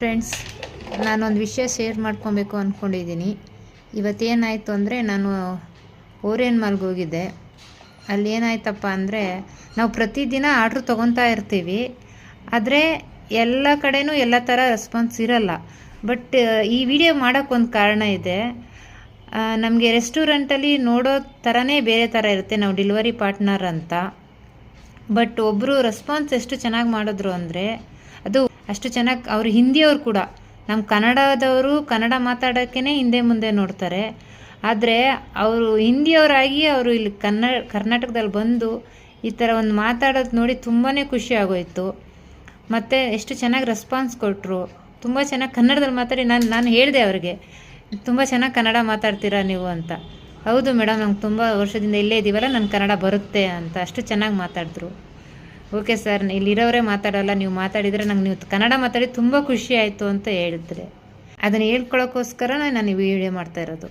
Friends, ನಾನೊಂದು ವಿಷಯ share ಮಾಡ್ಕೊಬೇಕು ಅಂದ್ಕೊಂಡಿದ್ದೀನಿ. ಇವತ್ತೇನಾಯಿತು ಅಂದರೆ, ನಾನು ಓರಿಯನ್ ಮಾಲ್ಗೆ ಹೋಗಿದ್ದೆ. ಅಲ್ಲಿ ಏನಾಯ್ತಪ್ಪ ಅಂದರೆ, ನಾವು ಪ್ರತಿದಿನ ಆರ್ಡ್ರ್ ತೊಗೊತಾ ಇರ್ತೀವಿ, ಆದರೆ ಎಲ್ಲ ಕಡೆನೂ ಎಲ್ಲ ಥರ ರೆಸ್ಪಾನ್ಸ್ ಇರಲ್ಲ. ಬಟ್ ಈ ವಿಡಿಯೋ ಮಾಡೋಕ್ಕೊಂದು ಕಾರಣ ಇದೆ. ನಮಗೆ ರೆಸ್ಟೋರೆಂಟಲ್ಲಿ ನೋಡೋ ಥರನೇ ಬೇರೆ ಥರ ಇರುತ್ತೆ, ನಾವು ಡೆಲಿವರಿ ಪಾರ್ಟ್ನರ್ ಅಂತ. ಬಟ್ ಒಬ್ಬರು ರೆಸ್ಪಾನ್ಸ್ ಎಷ್ಟು ಚೆನ್ನಾಗಿ ಮಾಡಿದ್ರು ಅಂದರೆ, ಅದು ಅಷ್ಟು ಚೆನ್ನಾಗಿ. ಅವರು ಹಿಂದಿಯವ್ರು ಕೂಡ, ನಮ್ಮ ಕನ್ನಡದವರು ಕನ್ನಡ ಮಾತಾಡೋಕ್ಕೇ ಹಿಂದೆ ಮುಂದೆ ನೋಡ್ತಾರೆ. ಆದರೆ ಅವರು ಹಿಂದಿಯವರಾಗಿ ಅವರು ಇಲ್ಲಿ ಕರ್ನಾಟಕದಲ್ಲಿ ಬಂದು ಈ ಥರ ಒಂದು ಮಾತಾಡೋದು ನೋಡಿ ತುಂಬಾ ಖುಷಿ ಆಗೋಯಿತು. ಮತ್ತು ಎಷ್ಟು ಚೆನ್ನಾಗಿ ರೆಸ್ಪಾನ್ಸ್ ಕೊಟ್ಟರು, ತುಂಬ ಚೆನ್ನಾಗಿ ಕನ್ನಡದಲ್ಲಿ ಮಾತಾಡಿ. ನಾನು ಹೇಳಿದೆ ಅವ್ರಿಗೆ, ತುಂಬ ಚೆನ್ನಾಗಿ ಕನ್ನಡ ಮಾತಾಡ್ತೀರಾ ನೀವು ಅಂತ. ಹೌದು ಮೇಡಮ್, ನಂಗೆ ತುಂಬ ವರ್ಷದಿಂದ ಇಲ್ಲೇ ಇದ್ದೀವಲ್ಲ, ನನ್ನ ಕನ್ನಡ ಬರುತ್ತೆ ಅಂತ ಅಷ್ಟು ಚೆನ್ನಾಗಿ ಮಾತಾಡಿದ್ರು. ಓಕೆ ಸರ್, ಇಲ್ಲಿರೋರೇ ಮಾತಾಡೋಲ್ಲ, ನೀವು ಮಾತಾಡಿದರೆ ನಂಗೆ ನೀವು ಕನ್ನಡ ಮಾತಾಡಿ ತುಂಬ ಖುಷಿ ಆಯಿತು ಅಂತ ಹೇಳಿದ್ರೆ, ಅದನ್ನು ಹೇಳ್ಕೊಳ್ಳೋಕ್ಕೋಸ್ಕರ ನಾನು ಈ ವಿಡಿಯೋ ಮಾಡ್ತಾ ಇರೋದು.